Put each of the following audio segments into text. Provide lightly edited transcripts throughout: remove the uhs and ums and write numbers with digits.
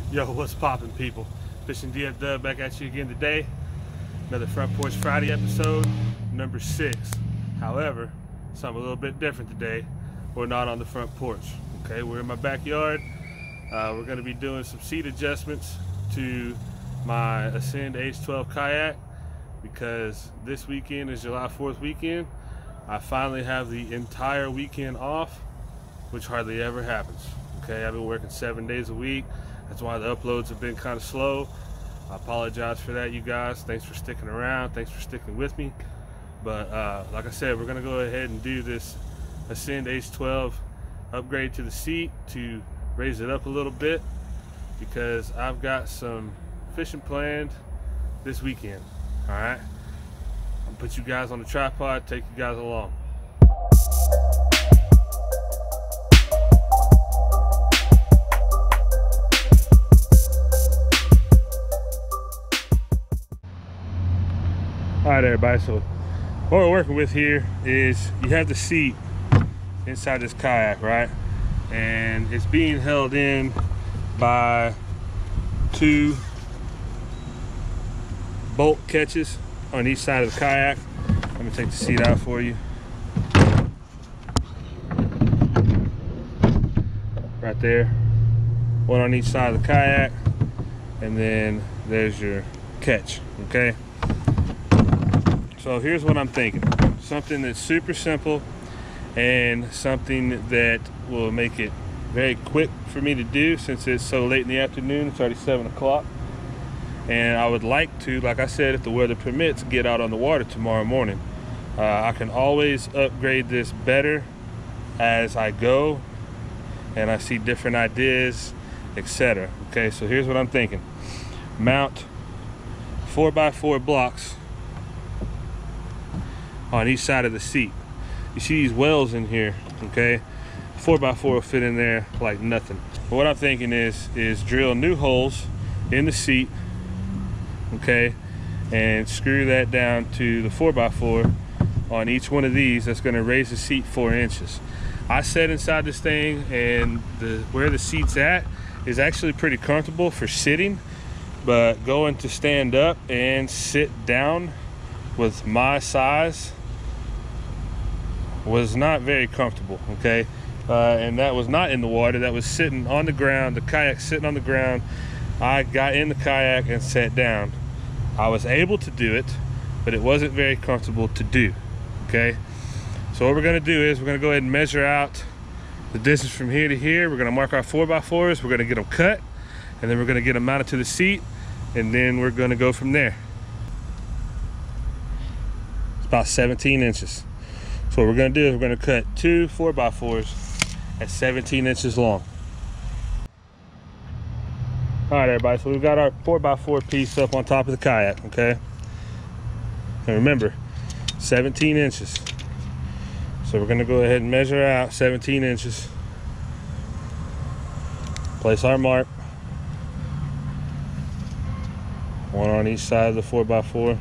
Yo, what's poppin', people? Fishing DFW back at you again today. Another Front Porch Friday episode, number 6. However, something a little bit different today. We're not on the front porch. Okay, we're in my backyard. We're going to be doing some seat adjustments to my Ascend H12 Kayak because this weekend is July 4th weekend. I finally have the entire weekend off, which hardly ever happens. Okay, I've been working 7 days a week. That's why the uploads have been kind of slow. I apologize for that, you guys. Thanks for sticking around. Thanks for sticking with me. But like I said, we're gonna go ahead and do this Ascend H12 upgrade to the seat to raise it up a little bit because I've got some fishing planned this weekend. All right, I'll put you guys on the tripod, take you guys along. All right, everybody, so what we're working with here is you have the seat inside this kayak, right? And it's being held in by 2 bolt catches on each side of the kayak. Let me take the seat out for you. Right there. One on each side of the kayak, and then there's your catch, okay? So here's what I'm thinking. Something that's super simple and something that will make it very quick for me to do since it's so late in the afternoon. It's already 7 o'clock. And I would like to, like I said, if the weather permits, get out on the water tomorrow morning. I can always upgrade this better as I go and I see different ideas, etc. Okay, so here's what I'm thinking. Mount 4x4 blocks on each side of the seat. You see these wells in here, okay? 4x4 will fit in there like nothing. But what I'm thinking is drill new holes in the seat, okay, and screw that down to the 4x4 on each one of these. That's going to raise the seat 4 inches. I sat inside this thing, and where the seat's at is actually pretty comfortable for sitting, but going to stand up and sit down with my size was not very comfortable, okay? And that was not in the water, that was sitting on the ground, the kayak sitting on the ground. I got in the kayak and sat down. I was able to do it, but it wasn't very comfortable to do, okay? So what we're gonna do is we're gonna go ahead and measure out the distance from here to here. We're gonna mark our 4x4s, we're gonna get them cut, and then we're gonna get them mounted to the seat, and then we're gonna go from there. It's about 17 inches. So what we're gonna do is we're gonna cut 2 4x4s at 17 inches long. All right, everybody, so we've got our 4x4 piece up on top of the kayak, okay? And remember, 17 inches. So we're gonna go ahead and measure out 17 inches. Place our mark. One on each side of the 4x4.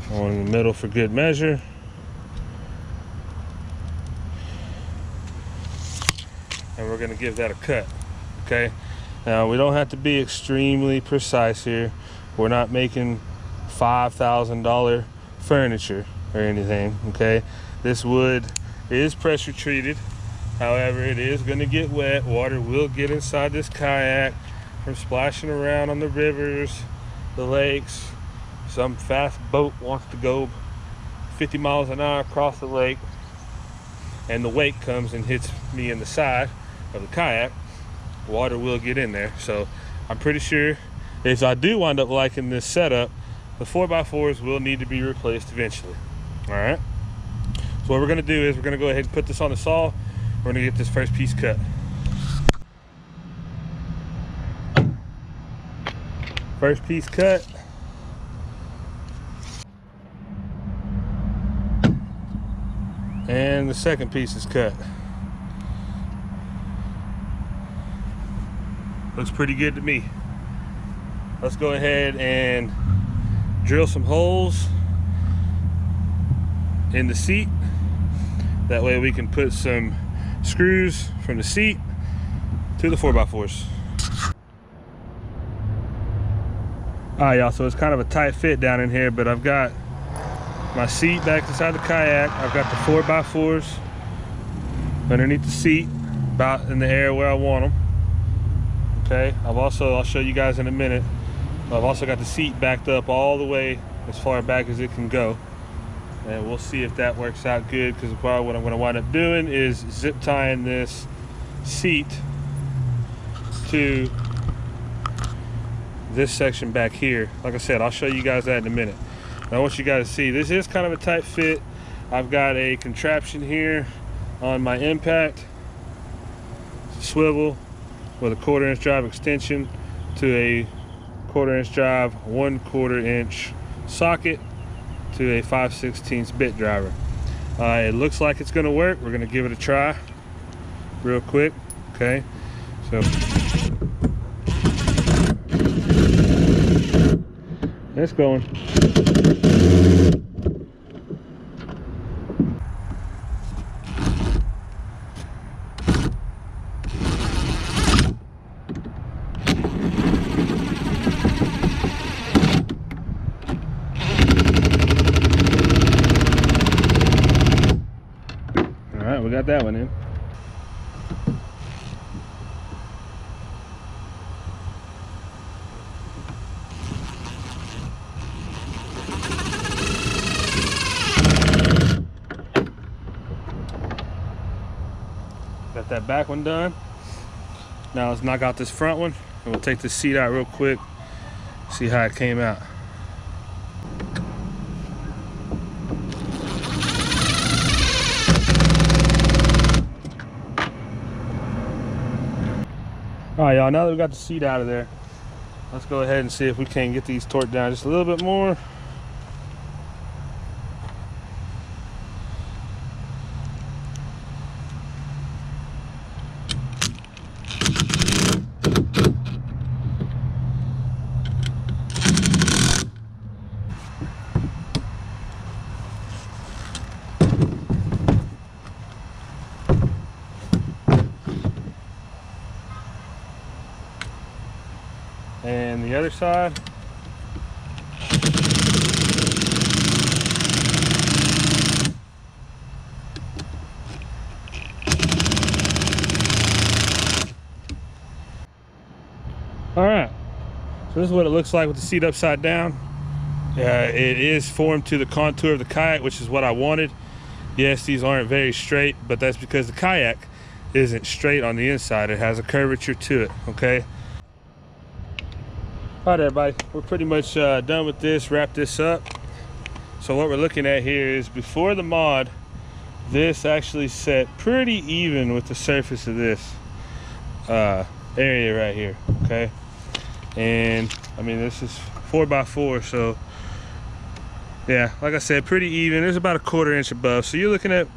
One in the middle for good measure. And we're gonna give that a cut, okay? Now, we don't have to be extremely precise here. We're not making $5,000 furniture or anything, okay? This wood is pressure treated. However, it is gonna get wet. Water will get inside this kayak from splashing around on the rivers, the lakes. Some fast boat wants to go 50 miles an hour across the lake, and the wake comes and hits me in the side of the kayak. Water will get in there. So I'm pretty sure if I do wind up liking this setup, the 4x4s will need to be replaced eventually. All right, so what we're gonna do is we're gonna go ahead and put this on the saw. We're gonna get this first piece cut. First piece cut. And the second piece is cut. Looks pretty good to me. Let's go ahead and drill some holes in the seat. That way we can put some screws from the seat to the 4x4s. All right, y'all, so it's kind of a tight fit down in here, but I've got my seat back inside the kayak. I've got the 4x4s underneath the seat, about in the area where I want them. Okay, I'll show you guys in a minute. I've also got the seat backed up all the way as far back as it can go. And we'll see if that works out good, because what I'm gonna wind up doing is zip tying this seat to this section back here. Like I said, I'll show you guys that in a minute. I want you guys to see, this is kind of a tight fit. I've got a contraption here on my impact, swivel with a 1/4 inch drive extension to a 1/4 inch drive, 1/4 inch socket to a 5/16 bit driver. It looks like it's gonna work. We're gonna give it a try real quick. Okay, so it's going. All right, we got that one in. Got that back one done. Now let's knock out this front one, and we'll take this seat out real quick, see how it came out. All right, y'all, now that we got the seat out of there, let's go ahead and see if we can get these torqued down just a little bit more. And the other side. All right, so this is what it looks like with the seat upside down. It is formed to the contour of the kayak, which is what I wanted. Yes, these aren't very straight, but that's because the kayak isn't straight on the inside. It has a curvature to it, okay? All right, everybody, we're pretty much done with this, wrap this up. So what we're looking at here is before the mod, this actually set pretty even with the surface of this area right here, okay? And I mean, this is 4x4, so yeah, like I said, pretty even. There's about a 1/4 inch above, so you're looking at,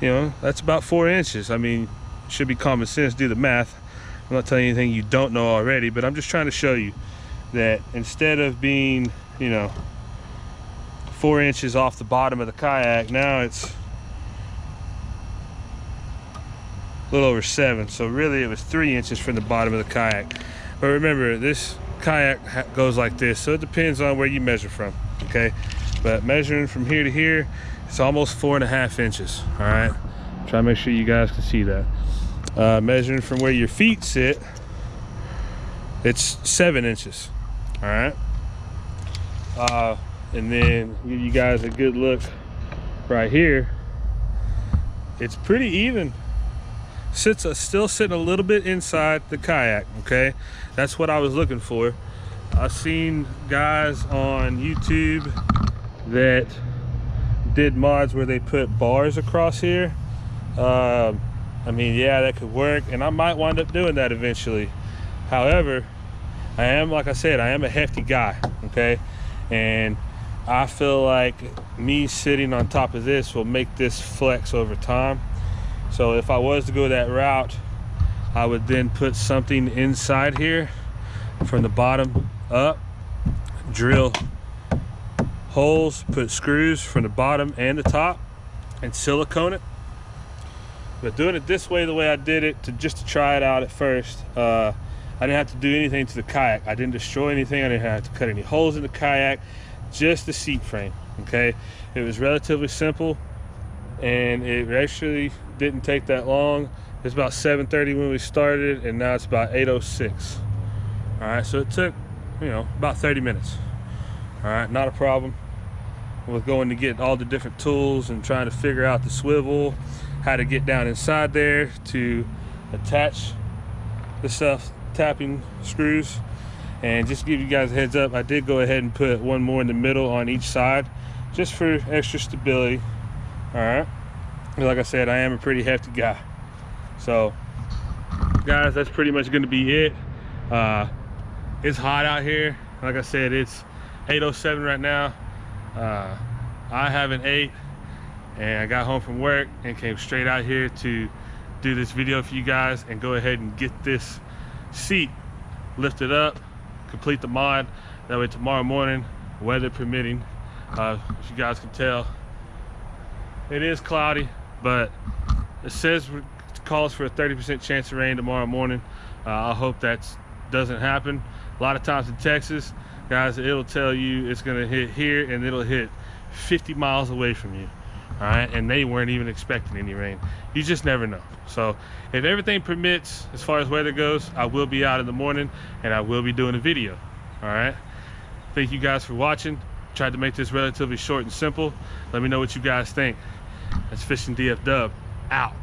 you know, that's about 4 inches. I mean, should be common sense, do the math. I'm not telling you anything you don't know already, but I'm just trying to show you that instead of being, you know, 4 inches off the bottom of the kayak, now it's a little over 7. So really it was 3 inches from the bottom of the kayak. But remember, this kayak goes like this, so it depends on where you measure from, okay? But measuring from here to here, it's almost 4.5 inches. All right, try to make sure you guys can see that. Measuring from where your feet sit, it's 7 inches. All right, and then give you guys a good look right here. It's pretty even. Still sitting a little bit inside the kayak, okay? That's what I was looking for. I've seen guys on YouTube that did mods where they put bars across here. I mean, yeah, that could work, and I might wind up doing that eventually. However, I am, like I said, I am a hefty guy, okay? And I feel like me sitting on top of this will make this flex over time. So if I was to go that route, I would then put something inside here from the bottom up, drill holes, put screws from the bottom and the top, and silicone it. But doing it this way, the way I did it, just to try it out at first, I didn't have to do anything to the kayak. I didn't destroy anything. I didn't have to cut any holes in the kayak, just the seat frame, okay? It was relatively simple, and it actually didn't take that long. It's about 7:30 when we started, and now it's about 8:06. All right, so it took, you know, about 30 minutes. All right, not a problem. We're going to get all the different tools and trying to figure out the swivel, how to get down inside there to attach the self-tapping screws. And just to give you guys a heads up, I did go ahead and put one more in the middle on each side just for extra stability. All right, like I said, I am a pretty hefty guy. So guys, that's pretty much going to be it. It's hot out here. Like I said, it's 8:07 right now. I haven't ate, and I got home from work and came straight out here to do this video for you guys and go ahead and get this seat lifted up, complete the mod. That way tomorrow morning, weather permitting, if you guys can tell, it is cloudy, but it says it calls for a 30% chance of rain tomorrow morning. I hope that doesn't happen. A lot of times in Texas, guys, it'll tell you it's gonna hit here and it'll hit 50 miles away from you. All right, and they weren't even expecting any rain. You just never know. So if everything permits, as far as weather goes, I will be out in the morning and I will be doing a video. All right, thank you guys for watching. Tried to make this relatively short and simple. Let me know what you guys think. That's Fishing DF Dub out.